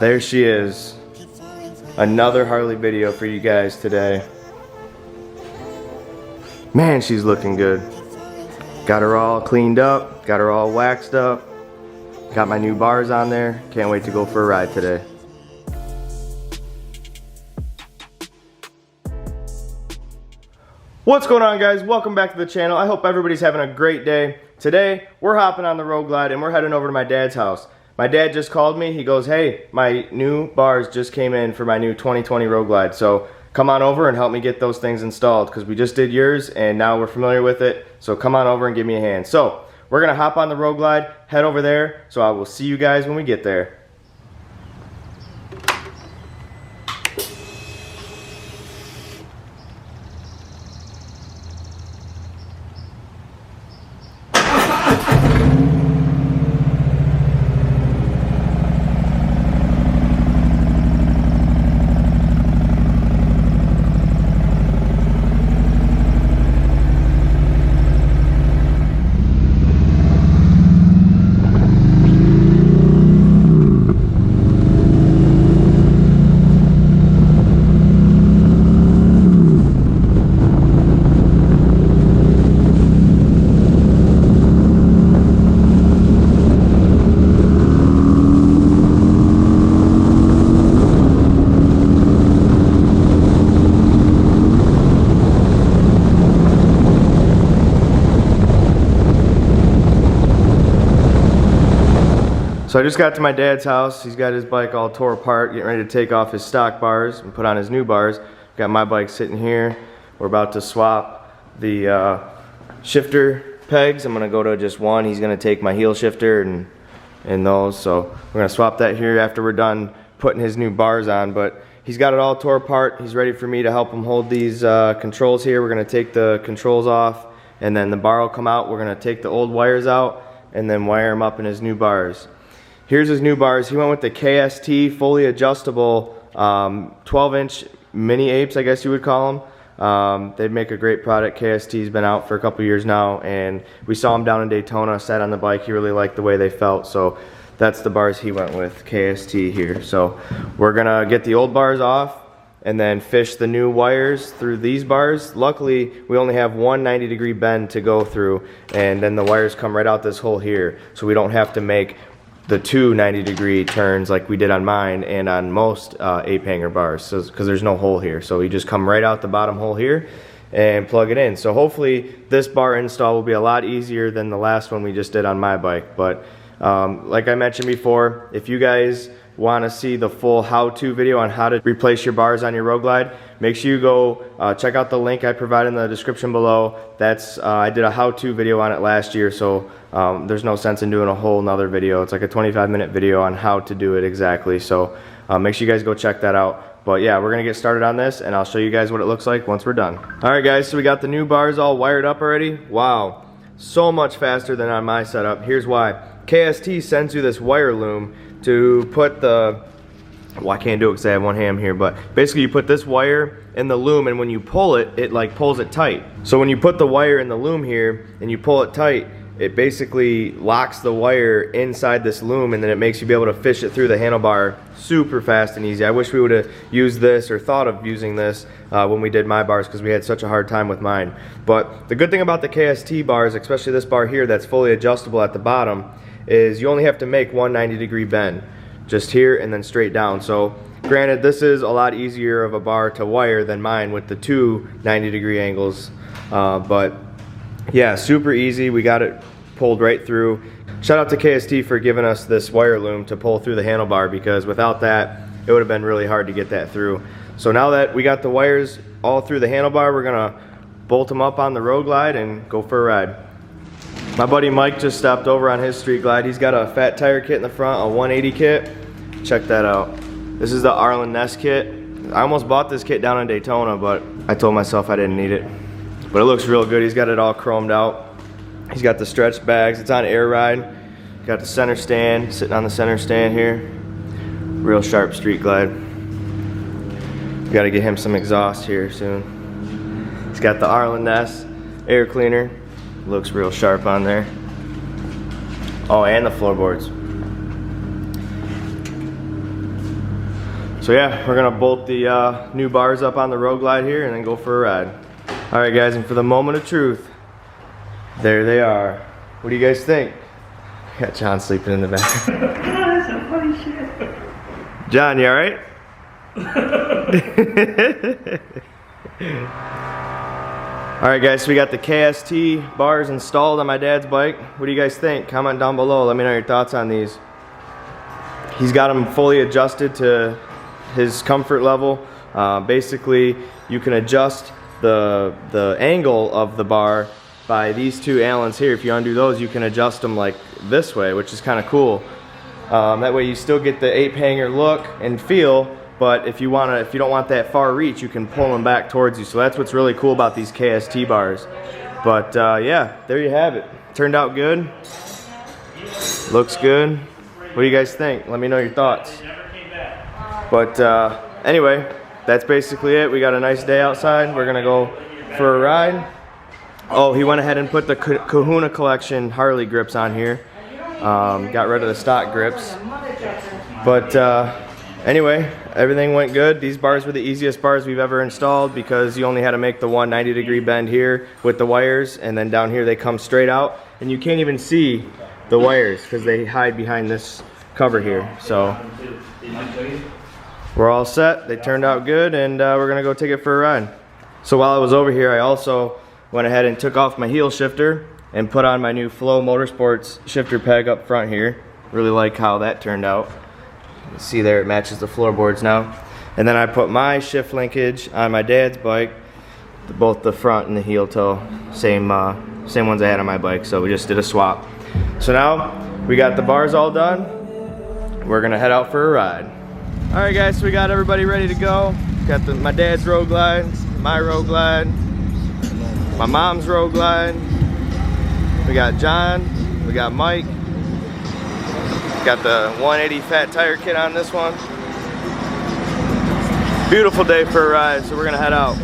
There she is. Another Harley video for you guys today. Man, she's looking good. Got her all cleaned up, got her all waxed up. Got my new bars on there. Can't wait to go for a ride today. What's going on, guys? Welcome back to the channel. I hope everybody's having a great day. Today, we're hopping on the Road Glide and we're heading over to my dad's house. My dad just called me. He goes, hey, my new bars just came in for my new 2020 Road Glide. So come on over and help me get those things installed because we just did yours and now we're familiar with it. So come on over and give me a hand. So we're gonna hop on the Road Glide, head over there. So I will see you guys when we get there. So I just got to my dad's house. He's got his bike all tore apart, getting ready to take off his stock bars and put on his new bars. Got my bike sitting here. We're about to swap the shifter pegs. I'm gonna go to just one. He's gonna take my heel shifter and those. So we're gonna swap that here after we're done putting his new bars on. But he's got it all tore apart. He's ready for me to help him hold these controls here. We're gonna take the controls off and then the bar will come out. We're gonna take the old wires out and then wire them up in his new bars. Here's his new bars. He went with the KST fully adjustable 12-inch mini apes, I guess you would call them. They make a great product. KST's been out for a couple years now, and we saw him down in Daytona, sat on the bike. He really liked the way they felt, so that's the bars he went with, KST here. So we're gonna get the old bars off and then fish the new wires through these bars. Luckily, we only have one 90-degree bend to go through, and then the wires come right out this hole here, so we don't have to make the two 90-degree turns like we did on mine and on most ape hanger bars, because there's no hole here. So you just come right out the bottom hole here and plug it in. So hopefully this bar install will be a lot easier than the last one we just did on my bike. But like I mentioned before, if you guys want to see the full how-to video on how to replace your bars on your Road Glide, make sure you go check out the link I provided in the description below. That's I did a how-to video on it last year, so there's no sense in doing a whole nother video. It's like a 25-minute video on how to do it exactly, so make sure you guys go check that out. But yeah, we're gonna get started on this and I'll show you guys what it looks like once we're done. Alright guys, so we got the new bars all wired up already. Wow, so much faster than on my setup. Here's why. KST sends you this wire loom to put the, well, I can't do it because I have one hand here, but basically you put this wire in the loom, and when you pull it, it like pulls it tight. So when you put the wire in the loom here and you pull it tight, it basically locks the wire inside this loom, and then it makes you be able to fish it through the handlebar super fast and easy. I wish we would have used this or thought of using this when we did my bars, because we had such a hard time with mine. But the good thing about the KST bars, especially this bar here that's fully adjustable at the bottom, is you only have to make one 90-degree bend, just here and then straight down. So granted, this is a lot easier of a bar to wire than mine with the two 90-degree angles, but yeah, super easy. We got it pulled right through. Shout out to KST for giving us this wire loom to pull through the handlebar, because without that it would have been really hard to get that through. So now that we got the wires all through the handlebar, we're gonna bolt them up on the Road Glide and go for a ride. My buddy Mike just stopped over on his Street Glide. He's got a fat tire kit in the front, a 180 kit. Check that out. This is the Arlen Ness kit. I almost bought this kit down in Daytona, but I told myself I didn't need it. But it looks real good. He's got it all chromed out. He's got the stretch bags. It's on air ride. Got the center stand, sitting on the center stand here. Real sharp Street Glide. We gotta get him some exhaust here soon. He's got the Arlen Ness air cleaner. Looks real sharp on there. Oh, and the floorboards. So yeah, we're gonna bolt the new bars up on the Road Glide here and then go for a ride. All right guys, and for the moment of truth, there they are. What do you guys think? Got John sleeping in the back. That's some funny shit. John, you all right? All right guys, so we got the KST bars installed on my dad's bike. What do you guys think? Comment down below, let me know your thoughts on these. He's got them fully adjusted to his comfort level. Basically, you can adjust the angle of the bar by these two Allens here. If you undo those, you can adjust them like this way, which is kind of cool. That way you still get the ape hanger look and feel, but if you don't want that far reach, you can pull them back towards you. So that's what's really cool about these KST bars. But yeah, there you have it. Turned out good. Looks good. What do you guys think? Let me know your thoughts. But anyway, that's basically it. We got a nice day outside. We're gonna go for a ride. Oh, he went ahead and put the Kahuna Collection Harley grips on here. Got rid of the stock grips. But anyway, everything went good. These bars were the easiest bars we've ever installed because you only had to make the 190-degree bend here with the wires, and then down here they come straight out, and you can't even see the wires because they hide behind this cover here. So we're all set. They turned out good, and we're gonna go take it for a ride. So while I was over here, I also went ahead and took off my heel shifter and put on my new Flow Motorsports shifter peg up front here. Really like how that turned out. You see there, it matches the floorboards now. And then I put my shift linkage on my dad's bike, both the front and the heel toe, same ones I had on my bike, so we just did a swap. So now we got the bars all done. We're gonna head out for a ride. All right guys, so we got everybody ready to go. Got my dad's Road Glide, my Road Glide, my mom's Road Glide. We got John, we got Mike. Got the 180 fat tire kit on this one. Beautiful day for a ride, so we're gonna head out.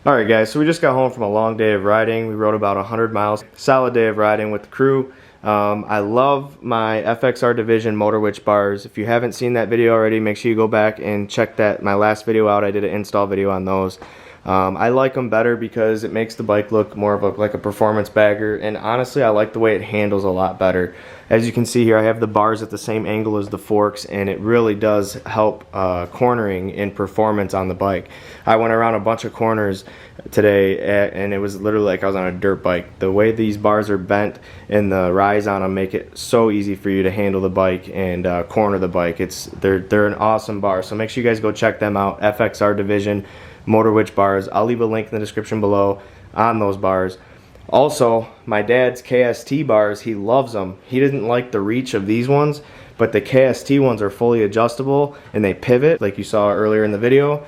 Alright guys, so we just got home from a long day of riding. We rode about 100 miles. Solid day of riding with the crew. I love my FXR Division Motorwitch bars. If you haven't seen that video already, make sure you go back and check my last video out. I did an install video on those. I like them better because it makes the bike look more of like a performance bagger, and honestly I like the way it handles a lot better. As you can see here, I have the bars at the same angle as the forks, and it really does help cornering in performance on the bike. I went around a bunch of corners today and it was literally like I was on a dirt bike. The way these bars are bent and the rise on them make it so easy for you to handle the bike and corner the bike. They're an awesome bar, so make sure you guys go check them out. FXR Division Motorwitch bars. I'll leave a link in the description below on those bars. Also, my dad's KST bars, he loves them. He didn't like the reach of these ones, but the KST ones are fully adjustable and they pivot like you saw earlier in the video.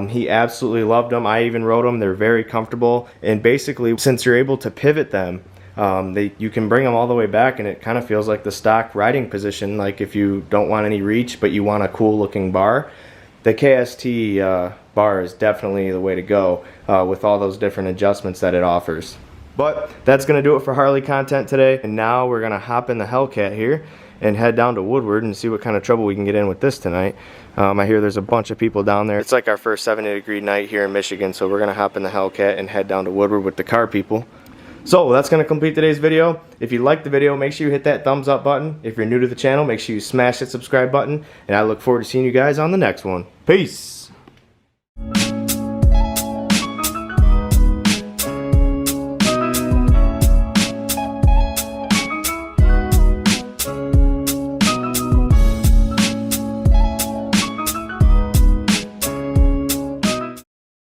He absolutely loved them. I even rode them. They're very comfortable, and basically since you're able to pivot them, you can bring them all the way back and it kind of feels like the stock riding position, like if you don't want any reach but you want a cool looking bar. The KST bar is definitely the way to go with all those different adjustments that it offers. But that's going to do it for Harley content today. And now we're going to hop in the Hellcat here and head down to Woodward and see what kind of trouble we can get in with this tonight. I hear there's a bunch of people down there. It's like our first 70-degree night here in Michigan, so we're going to hop in the Hellcat and head down to Woodward with the car people. So that's going to complete today's video. If you liked the video, make sure you hit that thumbs up button. If you're new to the channel, make sure you smash that subscribe button. And I look forward to seeing you guys on the next one. Peace!